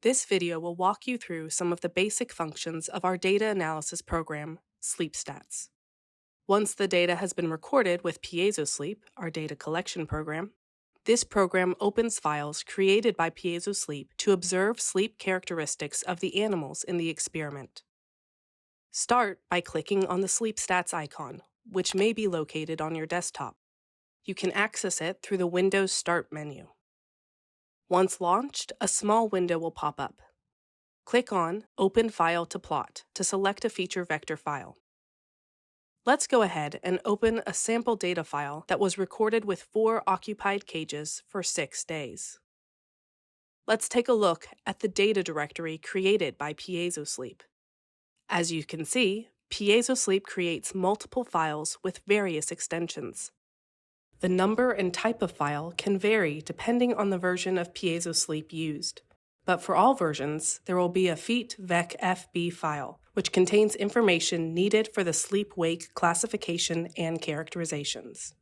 This video will walk you through some of the basic functions of our data analysis program, SleepStats. Once the data has been recorded with PiezoSleep, our data collection program, this program opens files created by PiezoSleep to observe sleep characteristics of the animals in the experiment. Start by clicking on the SleepStats icon, which may be located on your desktop. You can access it through the Windows Start menu. Once launched, a small window will pop up. Click on Open File to Plot to select a feature vector file. Let's go ahead and open a sample data file that was recorded with 4 occupied cages for 6 days. Let's take a look at the data directory created by PiezoSleep. As you can see, PiezoSleep creates multiple files with various extensions. The number and type of file can vary depending on the version of PiezoSleep used. But for all versions, there will be a feat.vec.fb file, which contains information needed for the sleep-wake classification and characterizations.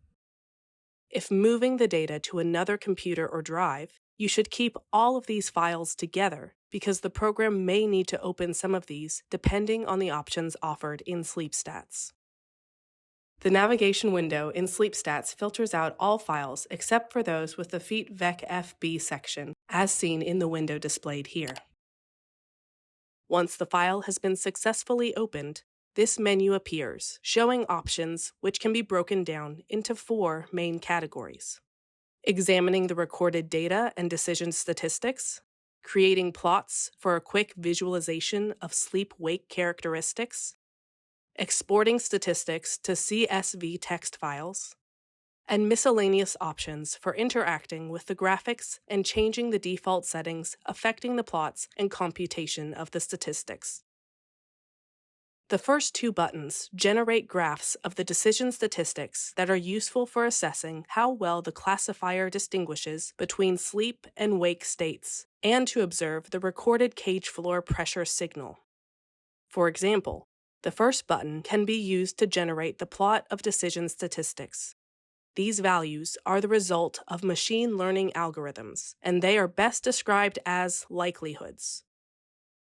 If moving the data to another computer or drive, you should keep all of these files together because the program may need to open some of these depending on the options offered in SleepStats. The navigation window in SleepStats filters out all files except for those with the feat.vec.fb section, as seen in the window displayed here. Once the file has been successfully opened, this menu appears, showing options which can be broken down into 4 main categories: examining the recorded data and decision statistics, creating plots for a quick visualization of sleep-wake characteristics, exporting statistics to CSV text files, and miscellaneous options for interacting with the graphics and changing the default settings affecting the plots and computation of the statistics. The first 2 buttons generate graphs of the decision statistics that are useful for assessing how well the classifier distinguishes between sleep and wake states, and to observe the recorded cage floor pressure signal. For example, the first button can be used to generate the plot of decision statistics. These values are the result of machine learning algorithms, and they are best described as likelihoods.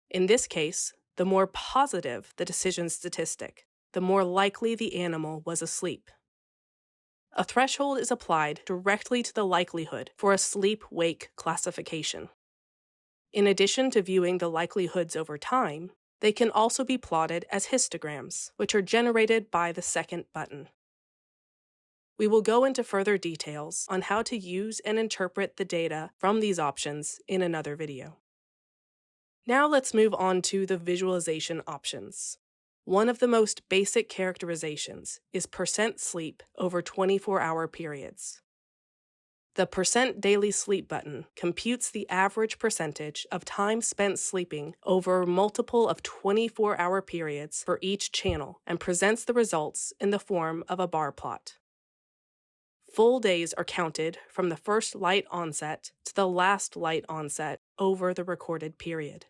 In this case, the more positive the decision statistic, the more likely the animal was asleep. A threshold is applied directly to the likelihood for a sleep-wake classification. In addition to viewing the likelihoods over time, they can also be plotted as histograms, which are generated by the second button. We will go into further details on how to use and interpret the data from these options in another video. Now let's move on to the visualization options. One of the most basic characterizations is % sleep over 24-hour periods. The % daily sleep button computes the average percentage of time spent sleeping over multiple of 24-hour periods for each channel and presents the results in the form of a bar plot. Full days are counted from the first light onset to the last light onset over the recorded period.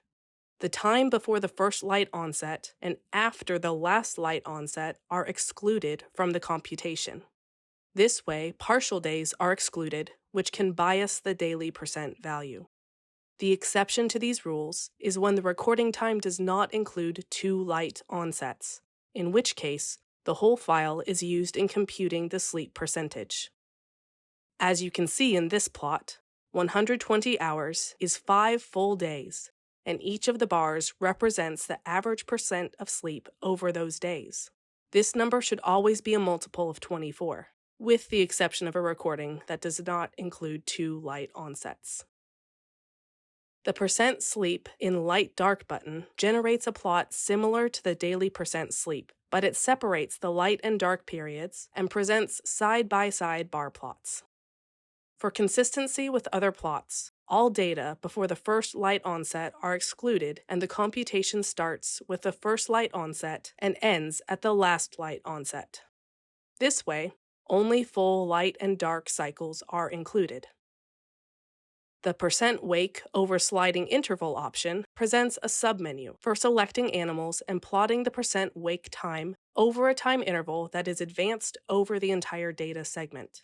The time before the first light onset and after the last light onset are excluded from the computation. This way, partial days are excluded, which can bias the daily % value. The exception to these rules is when the recording time does not include 2 light onsets, in which case, the whole file is used in computing the sleep percentage. As you can see in this plot, 120 hours is 5 full days, and each of the bars represents the average % of sleep over those days. This number should always be a multiple of 24. With the exception of a recording that does not include 2 light onsets. The % sleep in light-dark button generates a plot similar to the daily % sleep, but it separates the light and dark periods and presents side-by-side bar plots. For consistency with other plots, all data before the first light onset are excluded and the computation starts with the first light onset and ends at the last light onset. This way, only full light and dark cycles are included. The % wake over sliding interval option presents a submenu for selecting animals and plotting the % wake time over a time interval that is advanced over the entire data segment.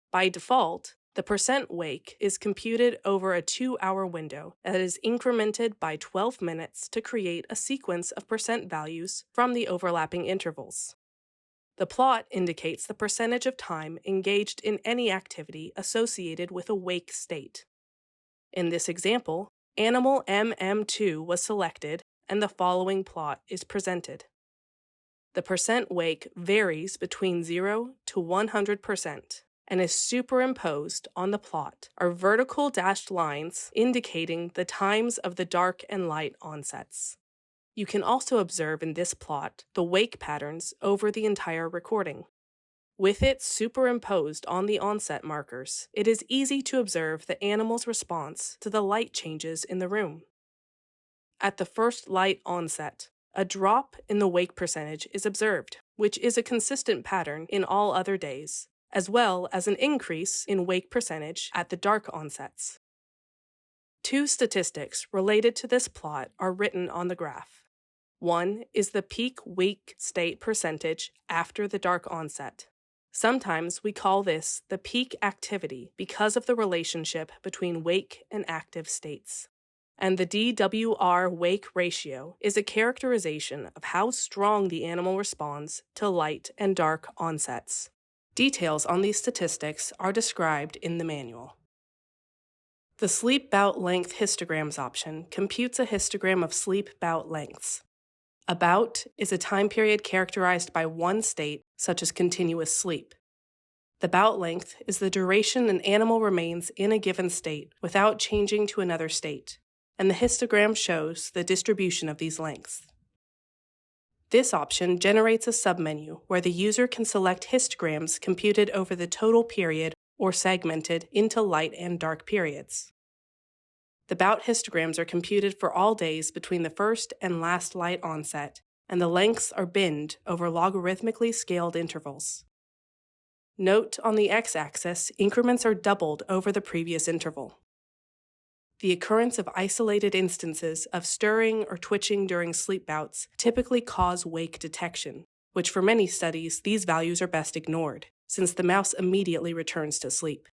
By default, The percent wake is computed over a 2-hour window that is incremented by 12 minutes to create a sequence of percent values from the overlapping intervals. The plot indicates the percentage of time engaged in any activity associated with a wake state. In this example, animal MM2 was selected, and the following plot is presented. The percent wake varies between 0 to 100%. And is superimposed on the plot are vertical dashed lines indicating the times of the dark and light onsets. You can also observe in this plot the wake patterns over the entire recording. With it superimposed on the onset markers, it is easy to observe the animal's response to the light changes in the room. At the first light onset, a drop in the wake percentage is observed, which is a consistent pattern in all other days, as well as an increase in wake percentage at the dark onsets. Two statistics related to this plot are written on the graph. One is the peak wake state percentage after the dark onset. Sometimes we call this the peak activity because of the relationship between wake and active states. And the DWR wake ratio is a characterization of how strong the animal responds to light and dark onsets. Details on these statistics are described in the manual. The Sleep Bout Length Histograms option computes a histogram of sleep bout lengths. A bout is a time period characterized by one state, such as continuous sleep. The bout length is the duration an animal remains in a given state without changing to another state, and the histogram shows the distribution of these lengths. This option generates a submenu where the user can select histograms computed over the total period or segmented into light and dark periods. The bout histograms are computed for all days between the first and last light onset, and the lengths are binned over logarithmically scaled intervals. Note on the x-axis, increments are doubled over the previous interval. The occurrence of isolated instances of stirring or twitching during sleep bouts typically cause wake detection, which for many studies, these values are best ignored, since the mouse immediately returns to sleep.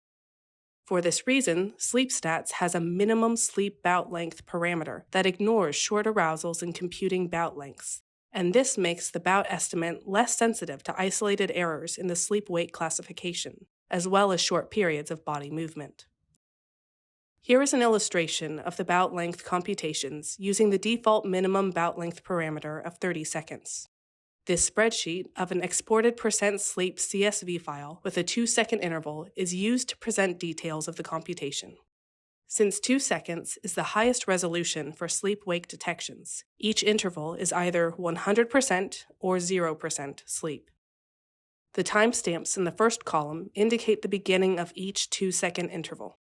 For this reason, SleepStats has a minimum sleep bout length parameter that ignores short arousals in computing bout lengths, and this makes the bout estimate less sensitive to isolated errors in the sleep-wake classification, as well as short periods of body movement. Here is an illustration of the bout length computations using the default minimum bout length parameter of 30 seconds. This spreadsheet of an exported percent sleep CSV file with a 2-second interval is used to present details of the computation. Since 2 seconds is the highest resolution for sleep-wake detections, each interval is either 100% or 0% sleep. The timestamps in the first column indicate the beginning of each 2-second interval.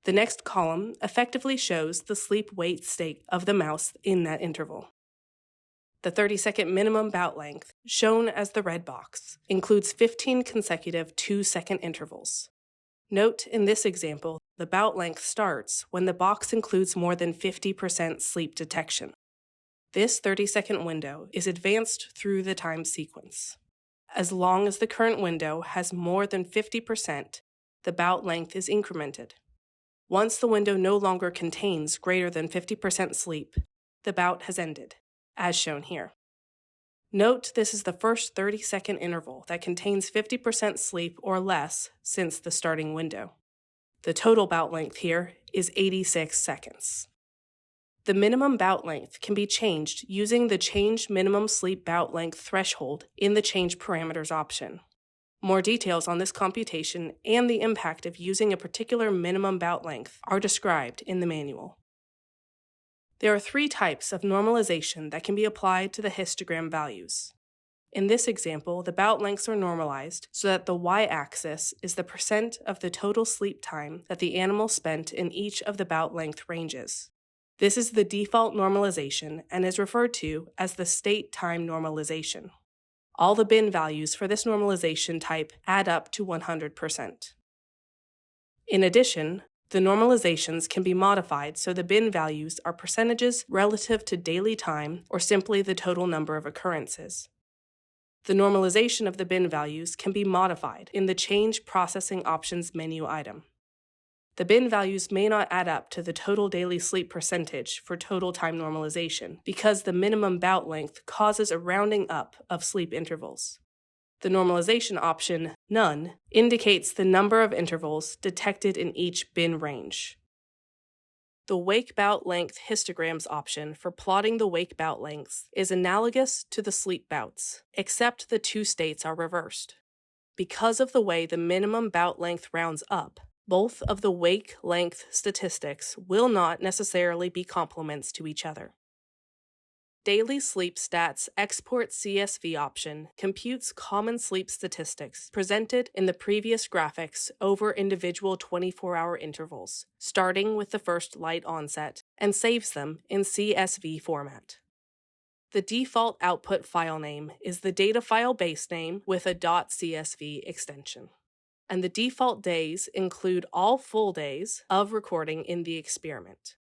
The next column effectively shows the sleep-wake state of the mouse in that interval. The 30-second minimum bout length, shown as the red box, includes 15 consecutive 2-second intervals. Note in this example, the bout length starts when the box includes more than 50% sleep detection. This 30-second window is advanced through the time sequence. As long as the current window has more than 50%, the bout length is incremented. Once the window no longer contains greater than 50% sleep, the bout has ended, as shown here. Note this is the first 30-second interval that contains 50% sleep or less since the starting window. The total bout length here is 86 seconds. The minimum bout length can be changed using the Change Minimum Sleep Bout Length threshold in the Change Parameters option. More details on this computation and the impact of using a particular minimum bout length are described in the manual. There are 3 types of normalization that can be applied to the histogram values. In this example, the bout lengths are normalized so that the y-axis is the percent of the total sleep time that the animal spent in each of the bout length ranges. This is the default normalization and is referred to as the state time normalization. All the bin values for this normalization type add up to 100%. In addition, the normalizations can be modified so the bin values are percentages relative to daily time or simply the total number of occurrences. The normalization of the bin values can be modified in the Change Processing Options menu item. The bin values may not add up to the total daily sleep percentage for total time normalization because the minimum bout length causes a rounding up of sleep intervals. The normalization option, none, indicates the number of intervals detected in each bin range. The wake bout length histograms option for plotting the wake bout lengths is analogous to the sleep bouts, except the two states are reversed. Because of the way the minimum bout length rounds up, both of the wake length statistics will not necessarily be complements to each other. Daily SleepStats Export CSV option computes common sleep statistics presented in the previous graphics over individual 24-hour intervals, starting with the first light onset, and saves them in CSV format. The default output file name is the data file base name with a .csv extension, and the default days include all full days of recording in the experiment.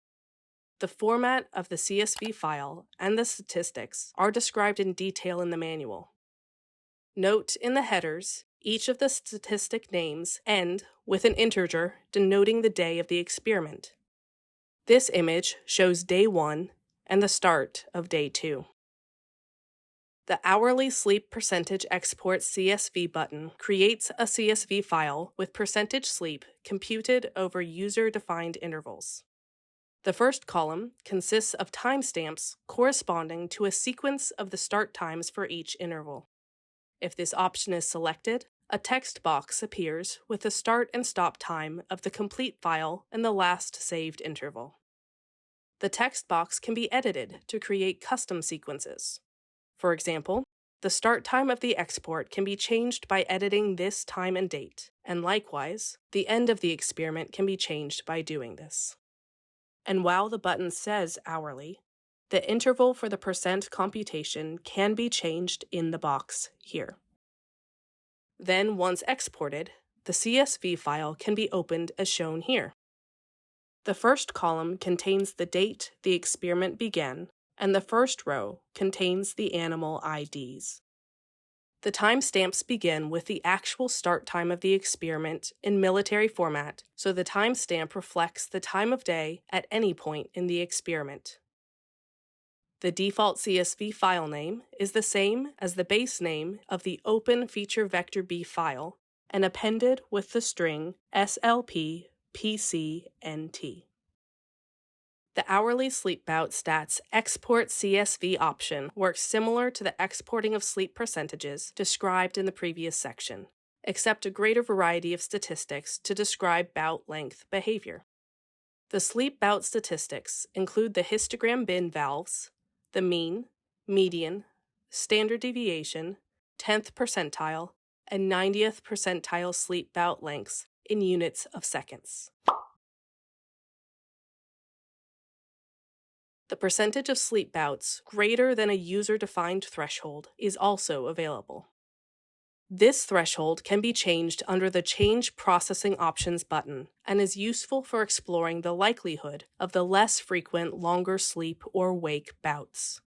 The format of the CSV file and the statistics are described in detail in the manual. Note in the headers, each of the statistic names end with an integer denoting the day of the experiment. This image shows day 1 and the start of day 2. The hourly sleep percentage export CSV button creates a CSV file with percentage sleep computed over user-defined intervals. The first column consists of timestamps corresponding to a sequence of the start times for each interval. If this option is selected, a text box appears with the start and stop time of the complete file and the last saved interval. The text box can be edited to create custom sequences. For example, the start time of the export can be changed by editing this time and date, and likewise, the end of the experiment can be changed by doing this. And while the button says hourly, the interval for the percent computation can be changed in the box here. Then, once exported, the CSV file can be opened as shown here. The first column contains the date the experiment began, and the first row contains the animal IDs. The timestamps begin with the actual start time of the experiment in military format, so the timestamp reflects the time of day at any point in the experiment. The default CSV file name is the same as the base name of the open feature vector B file and appended with the string slp pcnt. The hourly sleep bout stats export CSV option works similar to the exporting of sleep percentages described in the previous section, except a greater variety of statistics to describe bout length behavior. The sleep bout statistics include the histogram bin valves, the mean, median, standard deviation, 10th percentile, and 90th percentile sleep bout lengths in units of seconds. The percentage of sleep bouts greater than a user-defined threshold is also available. This threshold can be changed under the Change Processing Options button and is useful for exploring the likelihood of the less frequent longer sleep or wake bouts.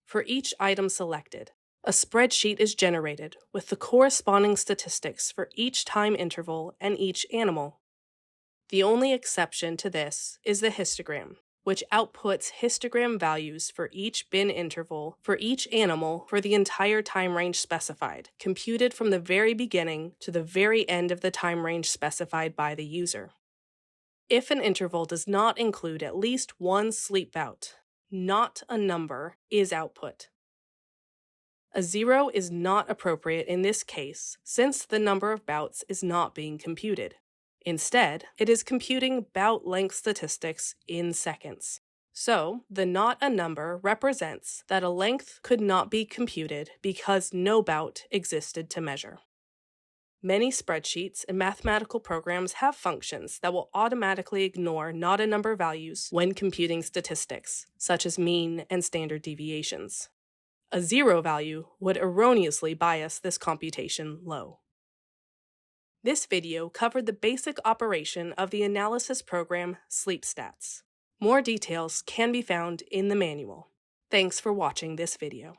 For each item selected, a spreadsheet is generated with the corresponding statistics for each time interval and each animal. The only exception to this is the histogram, which outputs histogram values for each bin interval for each animal for the entire time range specified, computed from the very beginning to the very end of the time range specified by the user. If an interval does not include at least one sleep bout, not a number is output. A 0 is not appropriate in this case since the number of bouts is not being computed. Instead, it is computing bout length statistics in seconds. So, the not a number represents that a length could not be computed because no bout existed to measure. Many spreadsheets and mathematical programs have functions that will automatically ignore not a number values when computing statistics, such as mean and standard deviations. A 0 value would erroneously bias this computation low. This video covered the basic operation of the analysis program SleepStats. More details can be found in the manual. Thanks for watching this video.